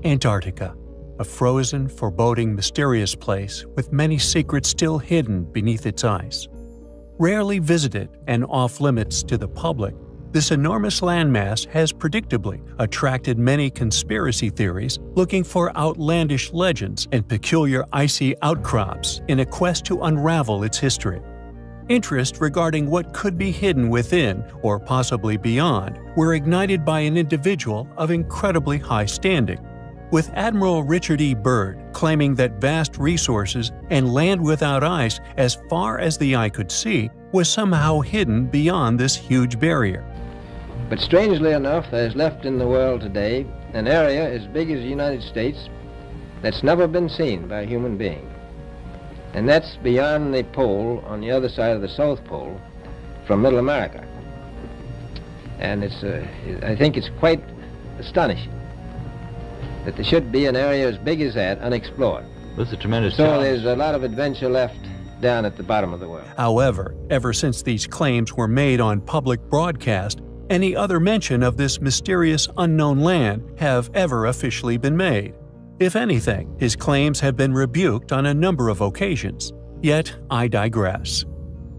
Antarctica, a frozen, foreboding, mysterious place with many secrets still hidden beneath its ice. Rarely visited and off-limits to the public, this enormous landmass has predictably attracted many conspiracy theories looking for outlandish legends and peculiar icy outcrops in a quest to unravel its history. Interest regarding what could be hidden within or possibly beyond were ignited by an individual of incredibly high standing, with Admiral Richard E. Byrd claiming that vast resources and land without ice as far as the eye could see was somehow hidden beyond this huge barrier. But strangely enough, there's left in the world today an area as big as the United States that's never been seen by a human being. And that's beyond the pole, on the other side of the South Pole, from Middle America. And I think it's quite astonishing that there should be an area as big as that unexplored. That's a tremendous So challenge. there's a lot of adventure left down at the bottom of the world. However, ever since these claims were made on public broadcast, any other mention of this mysterious unknown land have ever officially been made. If anything, his claims have been rebuked on a number of occasions. Yet, I digress.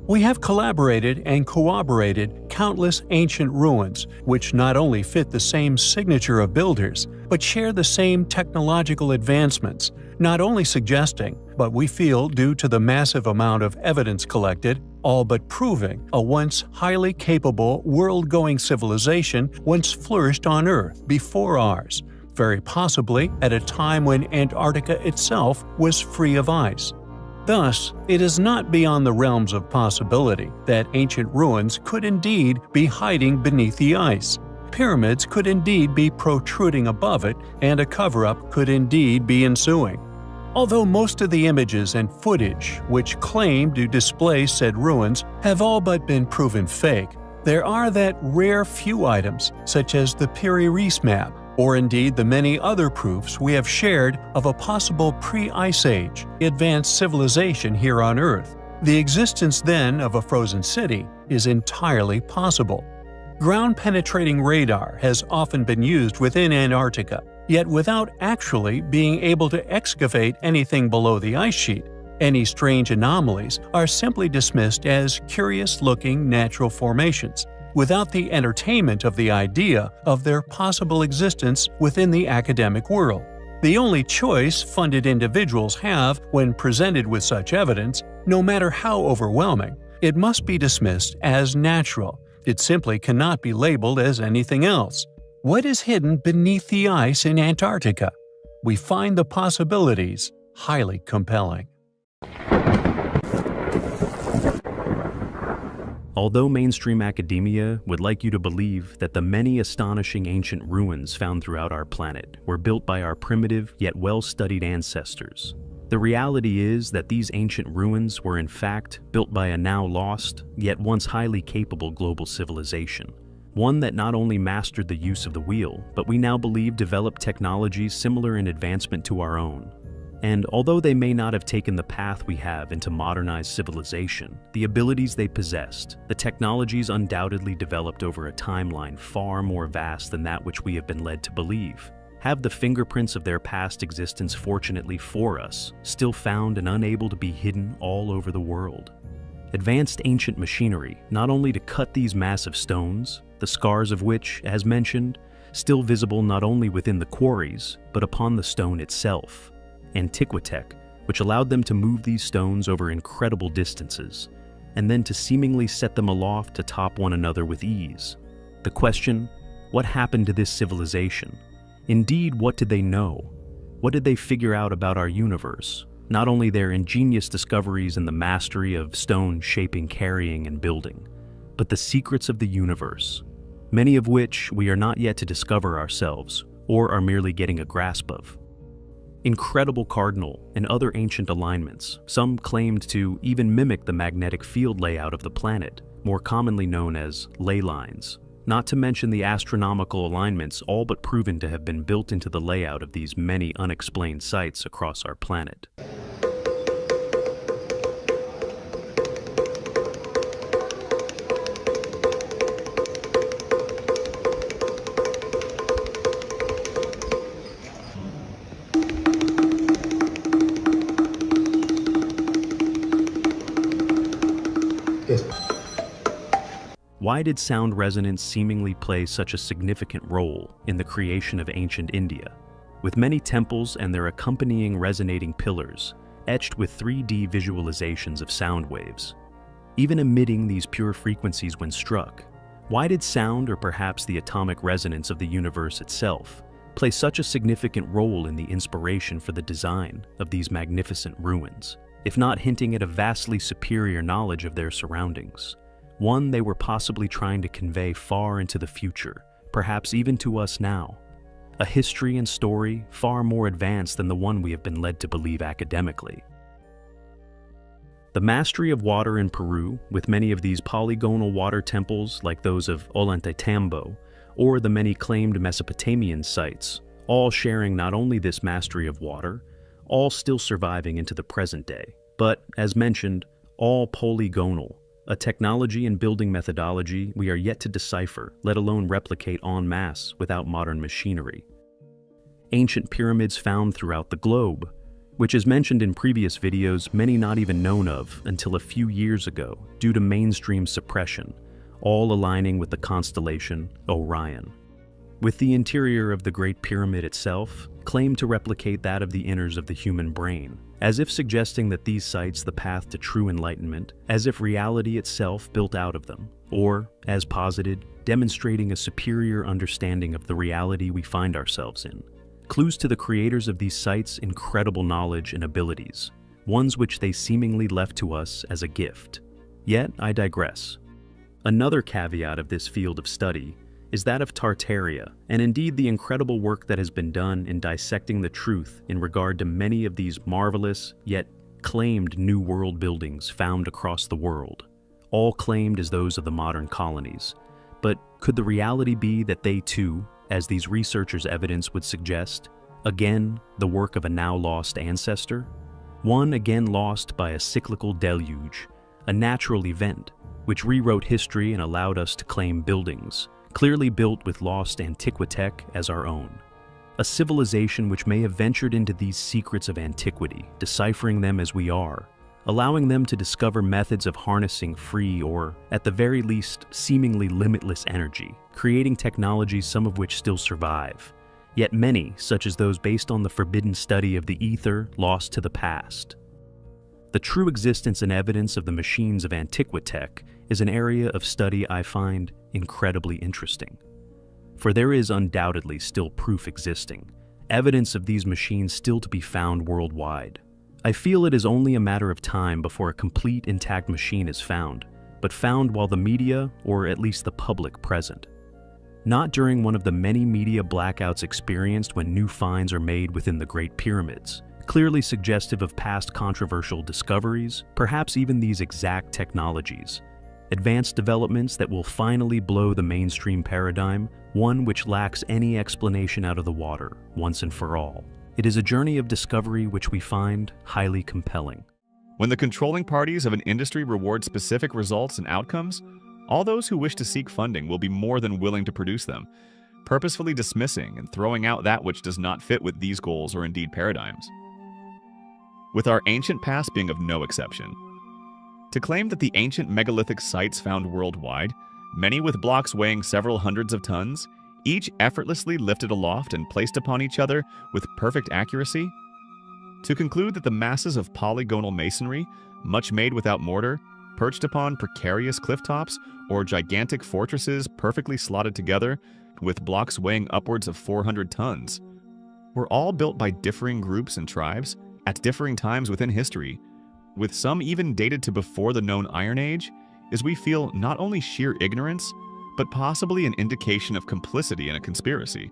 We have collaborated and corroborated countless ancient ruins which not only fit the same signature of builders, but share the same technological advancements, not only suggesting, but we feel due to the massive amount of evidence collected, all but proving a once highly capable world-going civilization once flourished on Earth before ours, very possibly at a time when Antarctica itself was free of ice. Thus, it is not beyond the realms of possibility that ancient ruins could indeed be hiding beneath the ice. Pyramids could indeed be protruding above it, and a cover-up could indeed be ensuing. Although most of the images and footage which claim to display said ruins have all but been proven fake, there are that rare few items, such as the Piri Reis map, or indeed the many other proofs we have shared of a possible pre-Ice Age advanced civilization here on Earth. The existence then of a frozen city is entirely possible. Ground-penetrating radar has often been used within Antarctica, yet without actually being able to excavate anything below the ice sheet. Any strange anomalies are simply dismissed as curious-looking natural formations, without the entertainment of the idea of their possible existence within the academic world. The only choice funded individuals have when presented with such evidence, no matter how overwhelming, it must be dismissed as natural. It simply cannot be labeled as anything else. What is hidden beneath the ice in Antarctica? We find the possibilities highly compelling. Although mainstream academia would like you to believe that the many astonishing ancient ruins found throughout our planet were built by our primitive yet well-studied ancestors, the reality is that these ancient ruins were in fact built by a now lost, yet once highly capable global civilization. One that not only mastered the use of the wheel, but we now believe developed technologies similar in advancement to our own. And although they may not have taken the path we have into modernized civilization, the abilities they possessed, the technologies undoubtedly developed over a timeline far more vast than that which we have been led to believe, have the fingerprints of their past existence fortunately for us, still found and unable to be hidden all over the world. Advanced ancient machinery, not only to cut these massive stones, the scars of which, as mentioned, still visible not only within the quarries, but upon the stone itself. Antiquitech, which allowed them to move these stones over incredible distances, and then to seemingly set them aloft to top one another with ease. The question, what happened to this civilization? Indeed, what did they know? What did they figure out about our universe? Not only their ingenious discoveries in the mastery of stone shaping, carrying, and building, but the secrets of the universe, many of which we are not yet to discover ourselves, or are merely getting a grasp of. Incredible cardinal and other ancient alignments, some claimed to even mimic the magnetic field layout of the planet, more commonly known as ley lines. Not to mention the astronomical alignments all but proven to have been built into the layout of these many unexplained sites across our planet. Why did sound resonance seemingly play such a significant role in the creation of ancient India? With many temples and their accompanying resonating pillars, etched with 3D visualizations of sound waves, even emitting these pure frequencies when struck, why did sound, or perhaps the atomic resonance of the universe itself, play such a significant role in the inspiration for the design of these magnificent ruins, if not hinting at a vastly superior knowledge of their surroundings? One they were possibly trying to convey far into the future, perhaps even to us now. A history and story far more advanced than the one we have been led to believe academically. The mastery of water in Peru, with many of these polygonal water temples like those of Ollantaytambo, or the many claimed Mesopotamian sites, all sharing not only this mastery of water, all still surviving into the present day, but, as mentioned, all polygonal, a technology and building methodology we are yet to decipher, let alone replicate en masse without modern machinery. Ancient pyramids found throughout the globe, which is mentioned in previous videos, many not even known of until a few years ago due to mainstream suppression, all aligning with the constellation Orion. With the interior of the Great Pyramid itself claimed to replicate that of the inners of the human brain, as if suggesting that these sites the path to true enlightenment, as if reality itself built out of them, or, as posited, demonstrating a superior understanding of the reality we find ourselves in. Clues to the creators of these sites' incredible knowledge and abilities, ones which they seemingly left to us as a gift. Yet, I digress. Another caveat of this field of study is that of Tartaria, and indeed the incredible work that has been done in dissecting the truth in regard to many of these marvelous, yet claimed New World buildings found across the world, all claimed as those of the modern colonies. But could the reality be that they too, as these researchers' evidence would suggest, again the work of a now lost ancestor? One again lost by a cyclical deluge, a natural event, which rewrote history and allowed us to claim buildings, clearly built with lost antiquitech as our own. A civilization which may have ventured into these secrets of antiquity, deciphering them as we are, allowing them to discover methods of harnessing free or, at the very least, seemingly limitless energy, creating technologies some of which still survive, yet many, such as those based on the forbidden study of the ether, lost to the past. The true existence and evidence of the machines of antiquitech is an area of study I find incredibly interesting. For there is undoubtedly still proof existing, evidence of these machines still to be found worldwide. I feel it is only a matter of time before a complete intact machine is found, but found while the media, or at least the public, present. Not during one of the many media blackouts experienced when new finds are made within the Great Pyramids, clearly suggestive of past controversial discoveries, perhaps even these exact technologies. Advanced developments that will finally blow the mainstream paradigm, one which lacks any explanation out of the water, once and for all. It is a journey of discovery which we find highly compelling. When the controlling parties of an industry reward specific results and outcomes, all those who wish to seek funding will be more than willing to produce them, purposefully dismissing and throwing out that which does not fit with these goals or indeed paradigms. With our ancient past being of no exception. To claim that the ancient megalithic sites found worldwide, many with blocks weighing several hundreds of tons, each effortlessly lifted aloft and placed upon each other with perfect accuracy? To conclude that the masses of polygonal masonry, much made without mortar, perched upon precarious cliff tops, or gigantic fortresses perfectly slotted together, with blocks weighing upwards of 400 tons, were all built by differing groups and tribes, at differing times within history, with some even dated to before the known Iron Age, is we feel not only sheer ignorance, but possibly an indication of complicity in a conspiracy.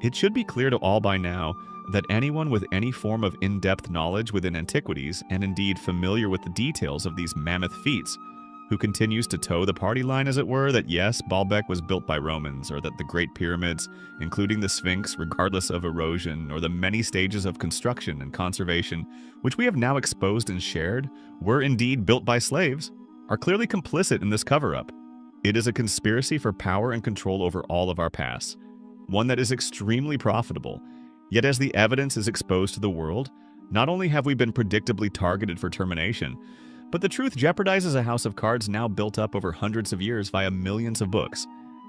It should be clear to all by now that anyone with any form of in-depth knowledge within antiquities, and indeed familiar with the details of these mammoth feats, who continues to toe the party line, as it were, that yes, Baalbek was built by Romans, or that the Great Pyramids, including the Sphinx, regardless of erosion, or the many stages of construction and conservation, which we have now exposed and shared, were indeed built by slaves, are clearly complicit in this cover-up. It is a conspiracy for power and control over all of our pasts, one that is extremely profitable. Yet as the evidence is exposed to the world, not only have we been predictably targeted for termination, But the truth jeopardizes a house of cards now built up over hundreds of years via millions of books,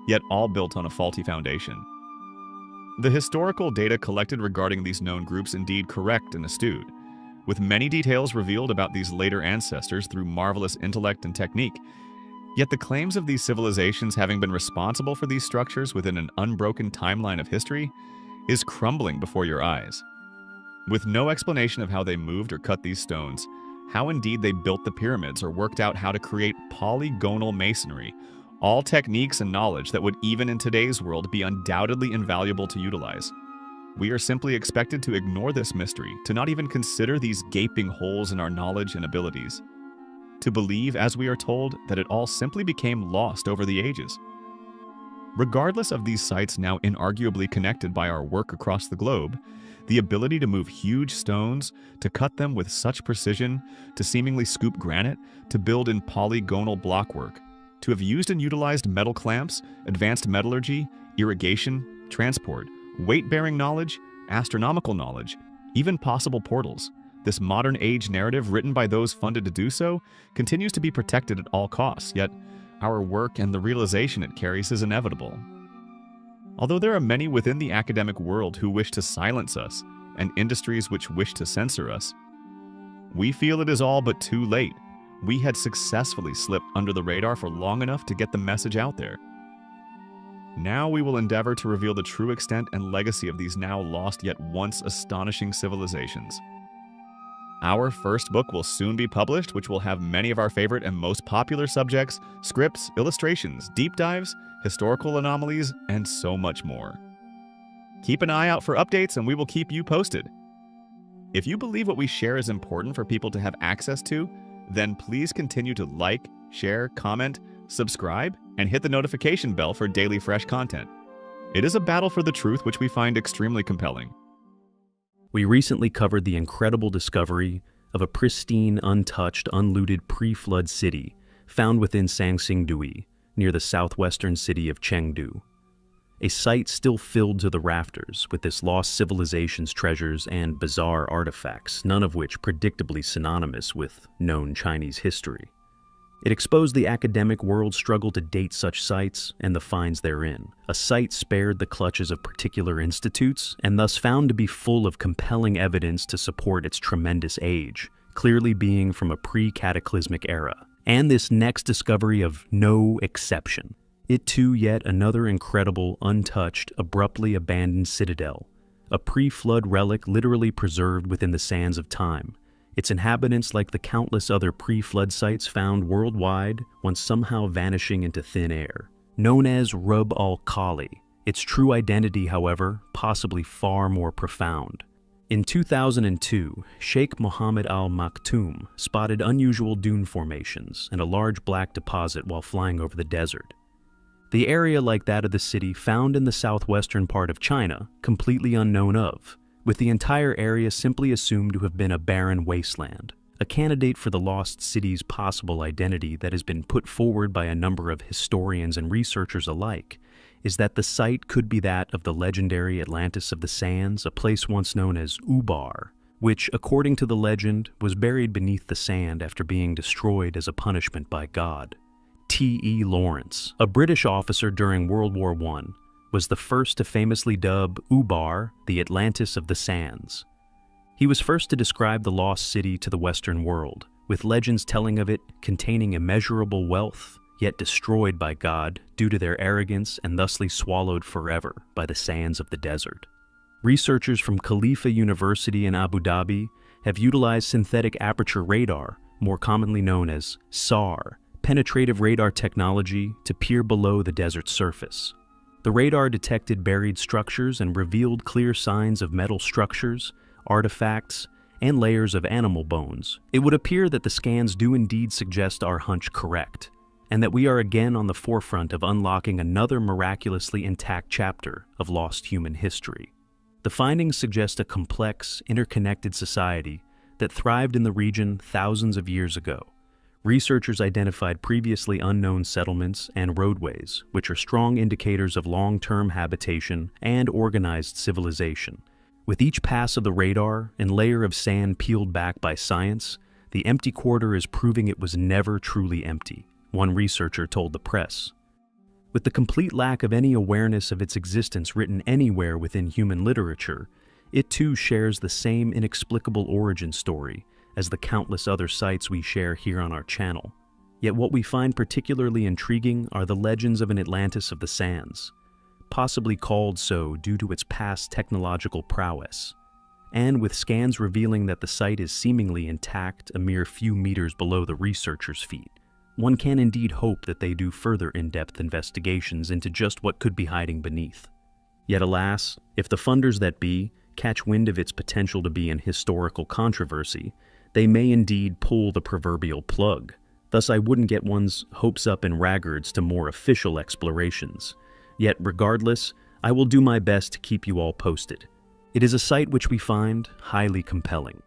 yet all built on a faulty foundation. The historical data collected regarding these known groups indeed correct and astute, with many details revealed about these later ancestors through marvelous intellect and technique. Yet the claims of these civilizations having been responsible for these structures within an unbroken timeline of history is crumbling before your eyes. With no explanation of how they moved or cut these stones, how indeed they built the pyramids or worked out how to create polygonal masonry, all techniques and knowledge that would even in today's world be undoubtedly invaluable to utilize. We are simply expected to ignore this mystery, to not even consider these gaping holes in our knowledge and abilities, to believe, as we are told, that it all simply became lost over the ages. Regardless of these sites now inarguably connected by our work across the globe, the ability to move huge stones, to cut them with such precision, to seemingly scoop granite, to build in polygonal blockwork, to have used and utilized metal clamps, advanced metallurgy, irrigation, transport, weight-bearing knowledge, astronomical knowledge, even possible portals. This modern age narrative written by those funded to do so continues to be protected at all costs, yet our work and the realization it carries is inevitable. Although there are many within the academic world who wish to silence us, and industries which wish to censor us, we feel it is all but too late. We had successfully slipped under the radar for long enough to get the message out there. Now we will endeavor to reveal the true extent and legacy of these now lost yet once astonishing civilizations. Our first book will soon be published, which will have many of our favorite and most popular subjects, scripts, illustrations, deep dives, historical anomalies, and so much more. Keep an eye out for updates and we will keep you posted. If you believe what we share is important for people to have access to, then please continue to like, share, comment, subscribe, and hit the notification bell for daily fresh content. It is a battle for the truth which we find extremely compelling. We recently covered the incredible discovery of a pristine, untouched, unlooted pre-flood city found within Sangsingdui, near the southwestern city of Chengdu. A site still filled to the rafters with this lost civilization's treasures and bizarre artifacts, none of which predictably synonymous with known Chinese history. It exposed the academic world's struggle to date such sites and the finds therein. A site spared the clutches of particular institutes and thus found to be full of compelling evidence to support its tremendous age, clearly being from a pre-cataclysmic era. And this next discovery of no exception. It too yet another incredible, untouched, abruptly abandoned citadel, a pre-flood relic literally preserved within the sands of time. Its inhabitants, like the countless other pre-flood sites found worldwide, once somehow vanishing into thin air. Known as Rub al-Khali, its true identity, however, possibly far more profound. In 2002, Sheikh Mohammed Al Maktoum spotted unusual dune formations and a large black deposit while flying over the desert. The area like that of the city found in the southwestern part of China, completely unknown of, with the entire area simply assumed to have been a barren wasteland, a candidate for the lost city's possible identity that has been put forward by a number of historians and researchers alike, is that the site could be that of the legendary Atlantis of the Sands, a place once known as Ubar, which, according to the legend, was buried beneath the sand after being destroyed as a punishment by God. T.E. Lawrence, a British officer during World War I, was the first to famously dub Ubar the Atlantis of the Sands. He was first to describe the lost city to the Western world, with legends telling of it containing immeasurable wealth, yet destroyed by God due to their arrogance and thusly swallowed forever by the sands of the desert. Researchers from Khalifa University in Abu Dhabi have utilized synthetic aperture radar, more commonly known as SAR, penetrative radar technology, to peer below the desert's surface. The radar detected buried structures and revealed clear signs of metal structures, artifacts, and layers of animal bones. It would appear that the scans do indeed suggest our hunch correct, and that we are again on the forefront of unlocking another miraculously intact chapter of lost human history. The findings suggest a complex, interconnected society that thrived in the region thousands of years ago. Researchers identified previously unknown settlements and roadways, which are strong indicators of long-term habitation and organized civilization. With each pass of the radar and layer of sand peeled back by science, the empty quarter is proving it was never truly empty, one researcher told the press. With the complete lack of any awareness of its existence written anywhere within human literature, it too shares the same inexplicable origin story as the countless other sites we share here on our channel. Yet what we find particularly intriguing are the legends of an Atlantis of the sands, possibly called so due to its past technological prowess. And with scans revealing that the site is seemingly intact a mere few meters below the researchers' feet, one can indeed hope that they do further in-depth investigations into just what could be hiding beneath. Yet alas, if the funders that be catch wind of its potential to be an historical controversy, they may indeed pull the proverbial plug. Thus I wouldn't get one's hopes up in regards to more official explorations. Yet regardless, I will do my best to keep you all posted. It is a site which we find highly compelling.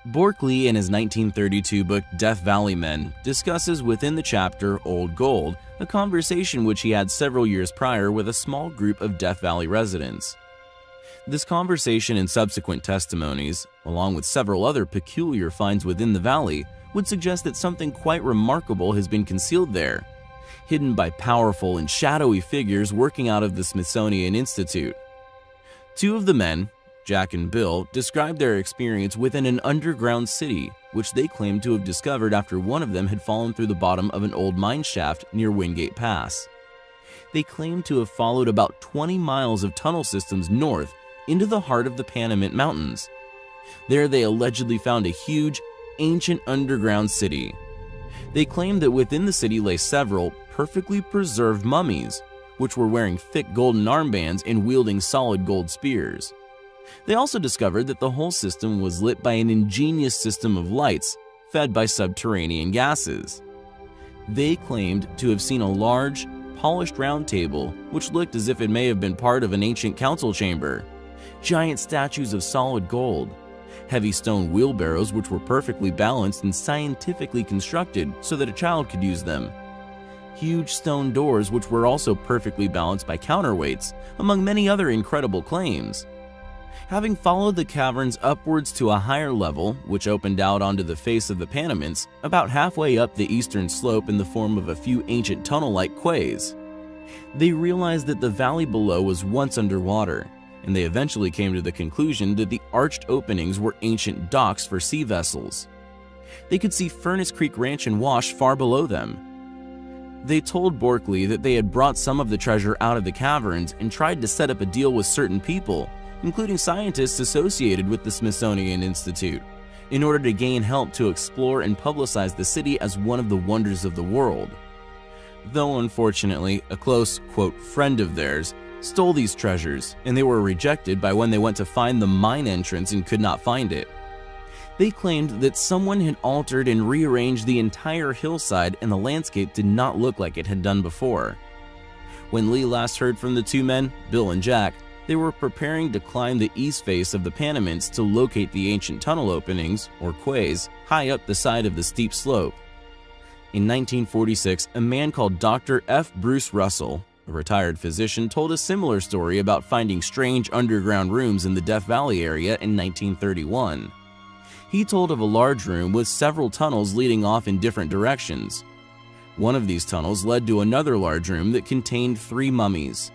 Borkley, in his 1932 book Death Valley Men, discusses within the chapter Old Gold a conversation which he had several years prior with a small group of Death Valley residents. This conversation and subsequent testimonies, along with several other peculiar finds within the valley, would suggest that something quite remarkable has been concealed there, hidden by powerful and shadowy figures working out of the Smithsonian Institute. Two of the men, Jack and Bill, described their experience within an underground city, which they claimed to have discovered after one of them had fallen through the bottom of an old mine shaft near Wingate Pass. They claimed to have followed about 20 miles of tunnel systems north into the heart of the Panamint Mountains. There they allegedly found a huge, ancient underground city. They claimed that within the city lay several perfectly preserved mummies, which were wearing thick golden armbands and wielding solid gold spears. They also discovered that the whole system was lit by an ingenious system of lights fed by subterranean gases. They claimed to have seen a large, polished round table which looked as if it may have been part of an ancient council chamber, giant statues of solid gold, heavy stone wheelbarrows which were perfectly balanced and scientifically constructed so that a child could use them, huge stone doors which were also perfectly balanced by counterweights, among many other incredible claims. Having followed the caverns upwards to a higher level, which opened out onto the face of the Panamints, about halfway up the eastern slope in the form of a few ancient tunnel-like quays, they realized that the valley below was once underwater, and they eventually came to the conclusion that the arched openings were ancient docks for sea vessels. They could see Furnace Creek Ranch and Wash far below them. They told Borkley that they had brought some of the treasure out of the caverns and tried to set up a deal with certain people, including scientists associated with the Smithsonian Institute, in order to gain help to explore and publicize the city as one of the wonders of the world. Though unfortunately, a close, quote, friend of theirs stole these treasures, and they were rejected by when they went to find the mine entrance and could not find it. They claimed that someone had altered and rearranged the entire hillside and the landscape did not look like it had done before. When Lee last heard from the two men, Bill and Jack, they were preparing to climb the east face of the Panamints to locate the ancient tunnel openings, or quays, high up the side of the steep slope. In 1946, a man called Dr. F. Bruce Russell, a retired physician, told a similar story about finding strange underground rooms in the Death Valley area in 1931. He told of a large room with several tunnels leading off in different directions. One of these tunnels led to another large room that contained 3 mummies.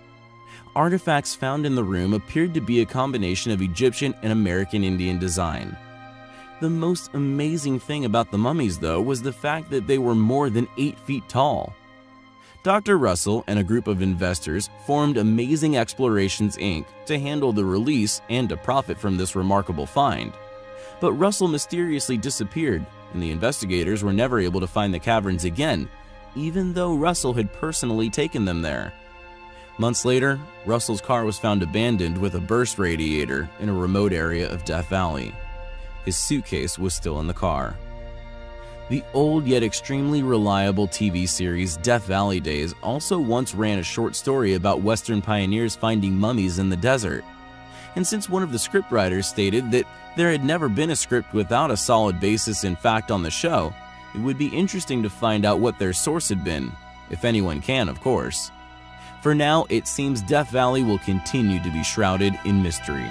Artifacts found in the room appeared to be a combination of Egyptian and American Indian design. The most amazing thing about the mummies, though, was the fact that they were more than 8 feet tall. Dr. Russell and a group of investors formed Amazing Explorations Inc. to handle the release and to profit from this remarkable find. But Russell mysteriously disappeared, and the investigators were never able to find the caverns again, even though Russell had personally taken them there. Months later, Russell's car was found abandoned with a burst radiator in a remote area of Death Valley. His suitcase was still in the car. The old yet extremely reliable TV series Death Valley Days also once ran a short story about Western pioneers finding mummies in the desert. And since one of the scriptwriters stated that there had never been a script without a solid basis in fact on the show, it would be interesting to find out what their source had been, if anyone can, of course. For now, it seems Death Valley will continue to be shrouded in mystery.